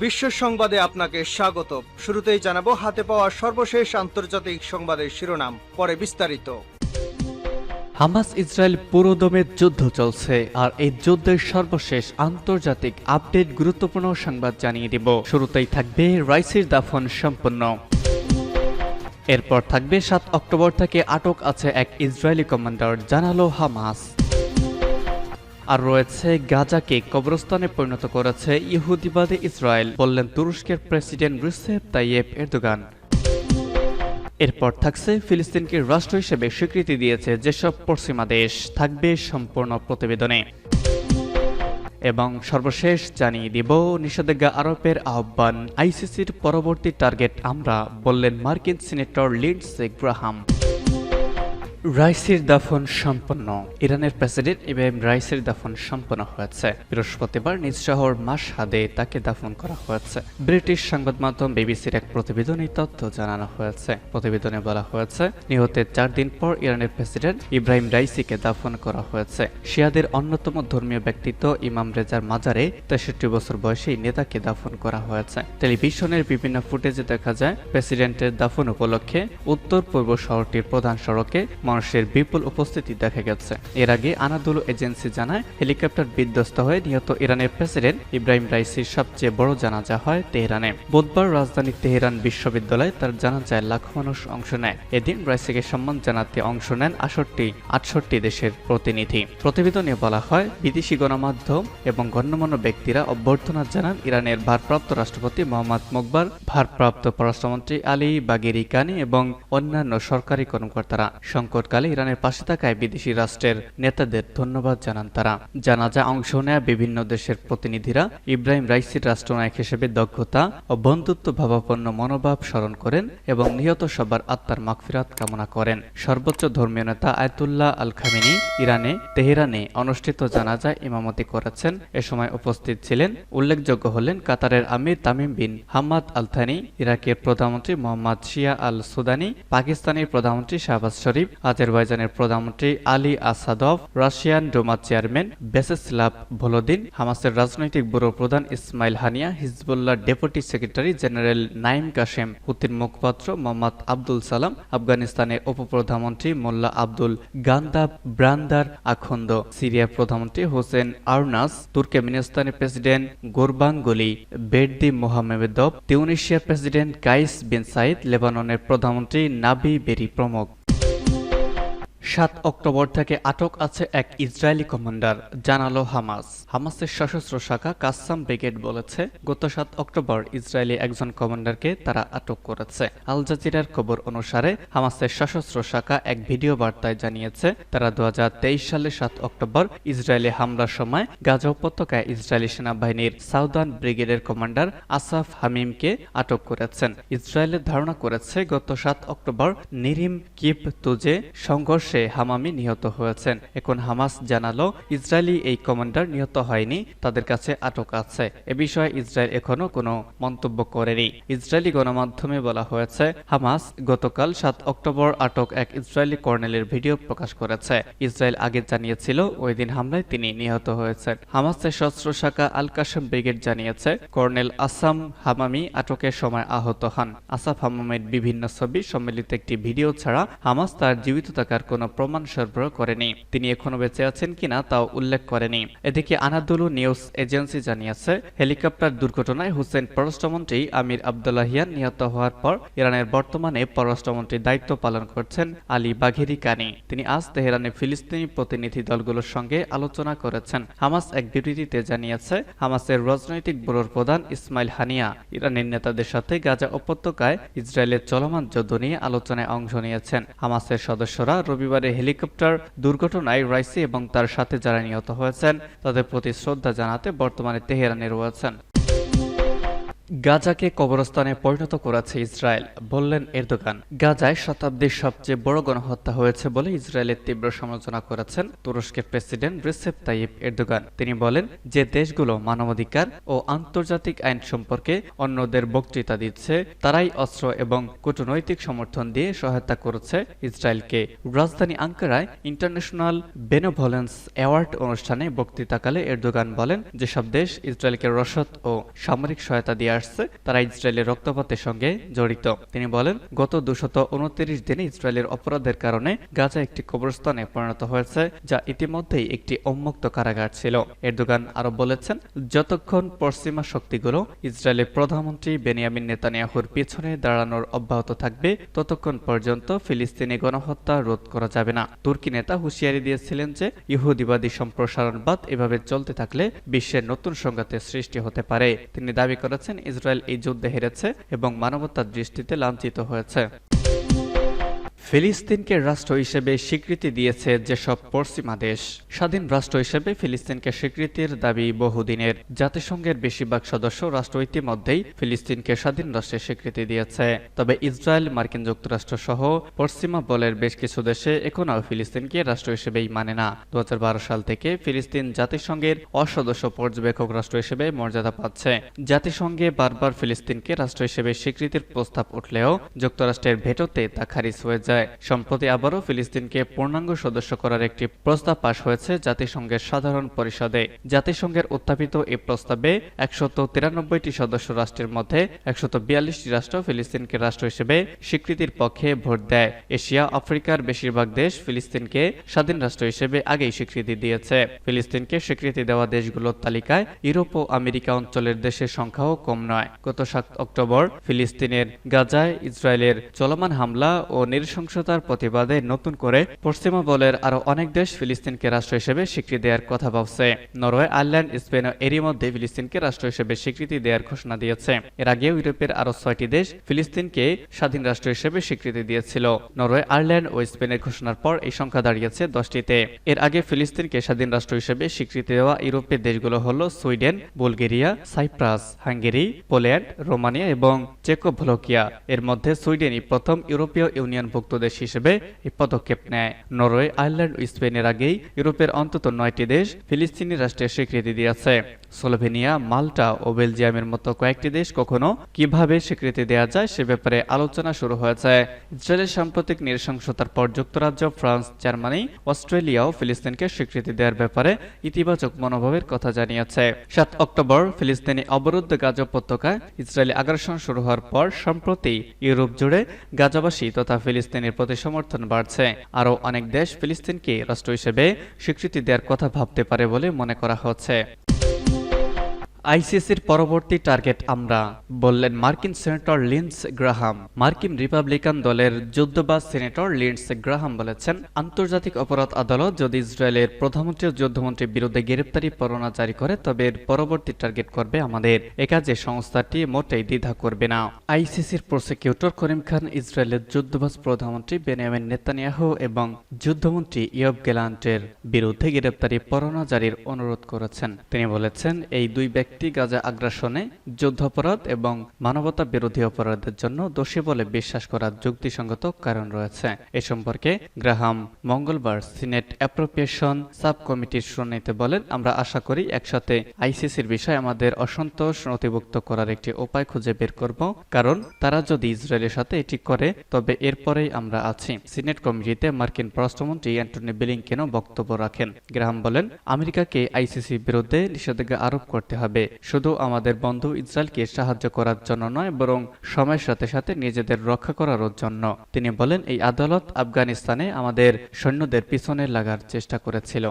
বিশ্ব সংবাদে আপনাকে স্বাগত। শুরুতেই জানাবো হাতে পাওয়া সর্বশেষ আন্তর্জাতিক সংবাদের শিরোনাম, পরে বিস্তারিত। হামাস ইসরায়েল পুরোদমে যুদ্ধ চলছে, আর এই যুদ্ধের সর্বশেষ আন্তর্জাতিক আপডেট গুরুত্বপূর্ণ সংবাদ জানিয়ে দেব। শুরুতেই থাকবে রাইসির দাফন সম্পন্ন। এরপর থাকবে ৭ অক্টোবর থেকে আটক আছে এক ইসরায়েলি কমান্ডার, জানালো হামাস। আর রয়েছে গাজাকে কবরস্থানে পরিণত করেছে ইহুদিবাদী ইসরায়েল, বললেন তুরস্কের প্রেসিডেন্ট রিসেপ তাইয়েপ এরদোগান। এরপর থাকছে ফিলিস্তিনকে রাষ্ট্র হিসেবে স্বীকৃতি দিয়েছে যেসব পশ্চিমা দেশ, থাকবে সম্পূর্ণ প্রতিবেদনে। এবং সর্বশেষ জানিয়ে দিব নিষেধাজ্ঞা আরোপের আহ্বান, আইসিসির পরবর্তী টার্গেট আমরা, বললেন মার্কিন সিনেটর লিন্ডসে গ্রাহাম। রাইসির দাফন সম্পন্ন। ইরানের প্রেসিডেন্ট ইব্রাহিম রাইসির দাফন সম্পন্ন হয়েছে। বৃহস্পতিবার নিজ শহর মাশহাদে তাকে দাফন করা হয়েছে। ব্রিটিশ সংবাদ মাধ্যম বিবিসির এক প্রতিবেদনে তথ্য জানানো হয়েছে। প্রতিবেদনে বলা হয়েছে, নিহতের 4 দিন পর ইরানের প্রেসিডেন্ট ইব্রাহিম রাইসিকে দাফন করা হয়েছে। শিয়াদের অন্যতম ধর্মীয় ব্যক্তিত্ব ইমাম রেজার মাজারে 63 বছর বয়সী নেতাকে দাফন করা হয়েছে। টেলিভিশনের বিভিন্ন ফুটেজে দেখা যায় প্রেসিডেন্টের দাফন উপলক্ষে উত্তর পূর্ব শহরটির প্রধান সড়কে মানুষের বিপুল উপস্থিতি দেখা গেছে। এর আগে আনাদোলু এজেন্সি জানায়, হেলিকপ্টার বিধ্বস্ত হয়ে নিহত ইরানের প্রেসিডেন্ট ইব্রাহিম রাইসির সবচেয়ে বড় জানাজা হয় তেহরানে। বুধবার রাজধানী তেহরান বিশ্ববিদ্যালয়ে তার জানাজায় লাখো মানুষ অংশ নেয়। এদিন রাইসিকে সম্মান জানাতে অংশ নেন 68 দেশের প্রতিনিধি। প্রতিবেদনে বলা হয়, বিদেশি গণমাধ্যম এবং গণ্যমান্য ব্যক্তিরা অভ্যর্থনা জানান ইরানের ভারপ্রাপ্ত রাষ্ট্রপতি মোহাম্মদ মোকবার, ভারপ্রাপ্ত পররাষ্ট্রমন্ত্রী আলী বাগেরি কানি এবং অন্যান্য সরকারি কর্মকর্তারা। সংকটকালে ইরানের পাশে থাকায় বিদেশি রাষ্ট্রের নেতাদের ধন্যবাদ জানান তারা। জানাজা অংশ নেয়া বিভিন্ন দেশের প্রতিনিধিরা ইব্রাহিম রাইসির রাষ্ট্রনায়ক হিসেবে দক্ষতা ও বন্ধুত্ব ভাবাপন্ন মনোভাব স্মরণ করেন এবং নিহত সবার আত্মার মাগফিরাত কামনা করেন। সর্বোচ্চ ধর্মীয় নেতা আয়াতুল্লাহ আল খামেনি ইরানে তেহরানে অনুষ্ঠিত জানাজায় ইমামতি করেছেন। এ সময় উপস্থিত ছিলেন উল্লেখযোগ্য হলেন কাতারের আমির Tamim bin Hamad Al Thani, ইরাকের প্রধানমন্ত্রী মোহাম্মদ শিয়া আল সুদানি, পাকিস্তানের প্রধানমন্ত্রী শাহবাজ শরীফ, আজারবাইজানের প্রধানমন্ত্রী Ali Asadov, Russian Duma chairman Vyacheslav Volodin, হামাসের রাজনৈতিক ব্যুরো প্রধান Ismail Haniyeh, Hezbollah deputy secretary general Naim Qassem, হুতির মুখপাত্র মোহাম্মদ আব্দুল সালাম, আফগানিস্তানের উপপ্রধানমন্ত্রী মোল্লা আব্দুল গান্দাব ব্রান্দার আখন্দ, সিরিয়ার প্রধানমন্ত্রী হোসেন আরনাস, তুর্কমেনিস্তানের প্রেসিডেন্ট গোরবাঙ্গুলি বেরদি মোহামেদভ, তিউনিসিয়ার প্রেসিডেন্ট কাইস বিন সাইদ, লেবাননের প্রধানমন্ত্রী নাবি বেরি প্রমুখ। ৭ অক্টোবর থেকে আটক আছে এক ইসরায়েলি কমান্ডার, জানালো হামাস। হামাসের সশস্ত্র শাখা কাসাম ব্রিগেড বলেছে, গত ৭ অক্টোবর ইসরায়েলি একজন কমান্ডারকে তারা আটক করেছে। আল জাজিরার খবর অনুসারে হামাসের সশস্ত্র শাখা এক ভিডিও বার্তায় জানিয়েছে, তারা 2023 সালে ৭ অক্টোবর ইসরায়েলি হামলার সময় গাজা উপত্যকায় ইসরায়েলি সেনাবাহিনীর সাউদার্ন ব্রিগেডের কমান্ডার আসাফ হামিমকে আটক করেছেন। ইসরায়েলের ধারণা করেছে, গত ৭ অক্টোবর নিরিম কিপ তুজে সংঘর্ষে হামামি নিহত হয়েছেন। এখন হামাস জানালো, ইসরায়েলি এই কমান্ডার নিহত হয়নি, তাদের কাছে আটক আছে। এ বিষয়ে ইসরায়েল এখনো কোনো মন্তব্য করেনি। ইসরায়েলি গণমাধ্যমে বলা হয়েছে, হামাস গতকাল ৭ অক্টোবর আটক এক ইসরায়েলি কর্নেলের ভিডিও প্রকাশ করেছে। ইসরায়েল আগে জানিয়েছিল ওই দিন হামলায় তিনি নিহত হয়েছেন। হামাসের সশস্ত্র শাখা আল কাশেম ব্রিগেড জানিয়েছে, কর্নেল আসাম হামামি আটকের সময় আহত হন। আসাফ হামামের বিভিন্ন ছবি সম্মিলিত একটি ভিডিও ছাড়া হামাস তার জীবিত থাকার কোনো প্রমাণ সরবরাহ করেনি। তিনি এখনো বেঁচে আছেন কিনা তাও উল্লেখ করেনি। এদিকে আনাদোলু নিউজ এজেন্সি জানিয়েছে, হেলিকপ্টার দুর্ঘটনায় হুসেন পররাষ্ট্রমন্ত্রী আমির আবদুল্লাহিয়ান নিহত হওয়ার পর ইরানের বর্তমানে পররাষ্ট্রমন্ত্রীর দায়িত্ব পালন করছেন আলী বাঘেরি কানি। তিনি আজ তেহরানে ফিলিস্তিনি প্রতিনিধি দলগুলোর সঙ্গে আলোচনা করেছেন। হামাস এক বিবৃতিতে জানিয়েছে, হামাসের রাজনৈতিক ব্যুরোর প্রধান ইসমাইল হানিয়া ইরানের নেতাদের সাথে গাজা উপত্যকায় ইসরায়েলের চলমান যুদ্ধ নিয়ে আলোচনায় অংশ নিয়েছেন। হামাসের সদস্যরা রবিবারে হেলিকপ্টার দুর্ঘটনায় রাইসি এবং তার সাথে যারা নিহত হয়েছেন তাদের প্রতি শ্রদ্ধা জানাতে বর্তমানে তেহরানে রয়েছেন। গাজাকে কবরস্থানে পরিণত করেছে ইসরায়েল, বললেন এরদোগান। গাজায় শতাব্দীর সবচেয়ে বড় গণহত্যা হয়েছে বলে ইসরায়েলের তীব্র সমালোচনা করেছেন তুরস্কের প্রেসিডেন্ট রিসেপ তাইয়িপ এরদোগান। তিনি বলেন, যে দেশগুলো মানবাধিকার ও আন্তর্জাতিক আইন সম্পর্কে অন্যদের বক্তৃতা দিচ্ছে তারাই অস্ত্র এবং কূটনৈতিক সমর্থন দিয়ে সহায়তা করেছে ইসরায়েলকে। রাজধানী আঙ্কারায় ইন্টারন্যাশনাল বেনেভোলেন্স অ্যাওয়ার্ড অনুষ্ঠানে বক্তৃতাকালে এরদোগান বলেন, যেসব দেশ ইসরায়েলকে রসদ ও সামরিক সহায়তা দিয়ে আসছে তারা ইসরায়েলের রক্তপাতের সঙ্গে জড়িত। তিনি বলেন, গত 229 দিনে ইসরায়েলের অপরাধের কারণে গাজা একটি কবরস্থানে পরিণত হয়েছে, যা ইতিমধ্যেই একটি উন্মুক্ত কারাগার ছিল। এরদোগান আরো বলেছেন, যতক্ষণ পশ্চিমা শক্তিগুলো ইসরায়েলের প্রধানমন্ত্রী বেনিয়ামিন নেতানিয়াহুর পিছনে দাঁড়ানোর অব্যাহত থাকবে ততক্ষণ পর্যন্ত ফিলিস্তিনি গণহত্যা রোধ করা যাবে না। তুর্কি নেতা হুঁশিয়ারি দিয়েছিলেন যে ইহুদিবাদী সম্প্রসারণবাদ এভাবে চলতে থাকলে বিশ্বের নতুন সংঘাতের সৃষ্টি হতে পারে। তিনি দাবি করেছেন, ইসরায়েল এই যুদ্ধে হেরেছে এবং মানবতার দৃষ্টিতে লাঞ্ছিত হয়েছে। ফিলিস্তিনকে রাষ্ট্র হিসেবে স্বীকৃতি দিয়েছে যেসব পশ্চিমা দেশ। স্বাধীন রাষ্ট্র হিসেবে ফিলিস্তিনকে স্বীকৃতির দাবি বহুদিনের। জাতিসংঘের বেশিরভাগ সদস্য রাষ্ট্র ইতিমধ্যেই ফিলিস্তিনকে স্বাধীন রাষ্ট্রের স্বীকৃতি দিয়েছে। তবে ইসরায়েল, মার্কিন যুক্তরাষ্ট্র সহ পশ্চিমা বলের বেশ কিছু দেশে এখনও ফিলিস্তিনকে রাষ্ট্র হিসেবেই মানে না। 2012 সাল থেকে ফিলিস্তিন জাতিসংঘের অসদস্য পর্যবেক্ষক রাষ্ট্র হিসেবে মর্যাদা পাচ্ছে। জাতিসংঘে বারবার ফিলিস্তিনকে রাষ্ট্র হিসেবে স্বীকৃতির প্রস্তাব উঠলেও যুক্তরাষ্ট্রের ভেটোতে তা খারিজ হয়ে যায়। সম্প্রতি আবারও ফিলিস্তিনকে পূর্ণাঙ্গ সদস্য করার একটি প্রস্তাব পাশ হয়েছে জাতিসংঘের সাধারণ পরিষদে। জাতিসংঘের উত্থাপিত এই প্রস্তাবে 193টি সদস্য রাষ্ট্রের মধ্যে 142টি রাষ্ট্র ফিলিস্তিনকে রাষ্ট্র হিসেবে স্বীকৃতির পক্ষে ভোট দেয়। এশিয়া, আফ্রিকার বেশিরভাগ দেশ ফিলিস্তিনকে স্বাধীন রাষ্ট্র হিসেবে আগেই স্বীকৃতি দিয়েছে। ফিলিস্তিনকে স্বীকৃতি দেওয়া দেশগুলোর তালিকায় ইউরোপ ও আমেরিকা অঞ্চলের দেশের সংখ্যাও কম নয়। গত 7 অক্টোবর ফিলিস্তিনের গাজায় ইসরায়েলের চলমান হামলা ও নৃশংসতার প্রতিবাদে নতুন করে পশ্চিমা বলের আরো অনেক দেশ ফিলিস্তিনকে রাষ্ট্র হিসেবে স্বীকৃতি দেওয়ার কথা ভাবছে। নরওয়ে, আয়ারল্যান্ড, স্পেন এরই মধ্যে ফিলিস্তিনকে রাষ্ট্র হিসেবে স্বীকৃতি দেওয়ার ঘোষণা দিয়েছে। এর আগেও ইউরোপের আরো 6টি দেশ ফিলিস্তিনকে স্বাধীন রাষ্ট্র হিসেবে স্বীকৃতি দিয়েছিল। নরওয়ে, আয়ারল্যান্ড ও স্পেনের ঘোষণার পর এই সংখ্যা দাঁড়িয়েছে 10টিতে। এর আগে ফিলিস্তিনকে স্বাধীন রাষ্ট্র হিসেবে স্বীকৃতি দেওয়া ইউরোপের দেশগুলো হলো Sweden, Bulgaria, Cyprus, Hungary, Poland, Romania এবং চেকোস্লোভাকিয়া। এর মধ্যে সুইডেনই প্রথম ইউরোপীয় ইউনিয়নভুক্ত দেশ হিসেবে এই পদক্ষেপ নেয়। নরওয়ে, আয়ারল্যান্ড ও স্পেনের আগেই ইউরোপের অন্তত 9টি দেশ ফিলিস্তিনি রাষ্ট্রের স্বীকৃতি দিয়েছে। স্লোভেনিয়া, মাল্টা ও বেলজিয়ামের মতো কয়েকটি দেশ কখনো কিভাবে স্বীকৃতি দেওয়া যায় সে ব্যাপারে আলোচনা শুরু হয়েছে। ইসরায়েলের সাম্প্রতিক নৃশংসতার পর যুক্তরাজ্য, ফ্রান্স, জার্মানি, অস্ট্রেলিয়াও ফিলিস্তিনকে স্বীকৃতি দেওয়ার ব্যাপারে ইতিবাচক মনোভাবের কথা জানিয়েছে। 7 অক্টোবর ফিলিস্তিনি অবরুদ্ধ গাজা উপত্যকায় ইসরায়েলি আগ্রাসন শুরু হওয়ার পর সম্প্রতি ইউরোপ জুড়ে গাজাবাসী তথা ফিলিস্তিনের প্রতি সমর্থন বাড়ছে। আরও অনেক দেশ ফিলিস্তিনকে রাষ্ট্র হিসেবে স্বীকৃতি দেওয়ার কথা ভাবতে পারে বলে মনে করা হচ্ছে। আইসিসির পরবর্তী টার্গেট আমরা, বললেন মার্কিন সেনেটর লিন্ডসে গ্রাহাম। মার্কিন রিপাবলিকান দলের যুদ্ধবাজ সেনেটর লিন্ডসে গ্রাহাম বলেছেন, আন্তর্জাতিক অপরাধ আদালত যদি ইসরায়েলের প্রধানমন্ত্রী ও যুদ্ধমন্ত্রীর বিরুদ্ধে গ্রেপ্তারি পরোয়ানা জারি করে তবে এর পরবর্তী টার্গেট করবে আমাদের। একাজে সংস্থাটি মোটেই দ্বিধা করবে না। আইসিসির প্রসিকিউটর করিম খান ইসরায়েলের যুদ্ধবাজ প্রধানমন্ত্রী বেনিয়ামিন নেতানিয়াহু এবং যুদ্ধমন্ত্রী ইয়োব গ্যালান্টের বিরুদ্ধে গ্রেপ্তারি পরোয়ানা জারির অনুরোধ করেছেন। তিনি বলেছেন, এই দুই ব্যক্তি গাজা আগ্রাসনে, যুদ্ধাপরাধ এবং মানবতা বিরোধী অপরাধের জন্য দোষী বলে বিশ্বাস করার যুক্তিসঙ্গত কারণ রয়েছে। এ সম্পর্কে গ্রাহাম মঙ্গলবার সিনেট অ্যাপ্রোপ্রিয়েশন সাব কমিটির শুনানিতে বলেন, আমরা আশা করি একসাথে আইসিসির বিষয়ে আমাদের অসন্তোষ নথিভুক্ত করার একটি উপায় খুঁজে বের করব, কারণ তারা যদি ইসরায়েলের সাথে এটি করে তবে এরপরেই আমরা আছি। সিনেট কমিটিতে মার্কিন পররাষ্ট্রমন্ত্রী অ্যান্টনি ব্লিংকেনও বক্তব্য রাখেন। গ্রাহাম বলেন, আমেরিকাকে আইসিসির বিরুদ্ধে নিষেধাজ্ঞা আরোপ করতে হবে, শুধু আমাদের বন্ধু ইসরায়েলকে সাহায্য করার জন্য নয়, বরং সময়ের সাথে সাথে নিজেদের রক্ষা করার জন্য। তিনি বলেন, এই আদালত আফগানিস্তানে আমাদের সৈন্যদের পিছনে লাগার চেষ্টা করেছিল।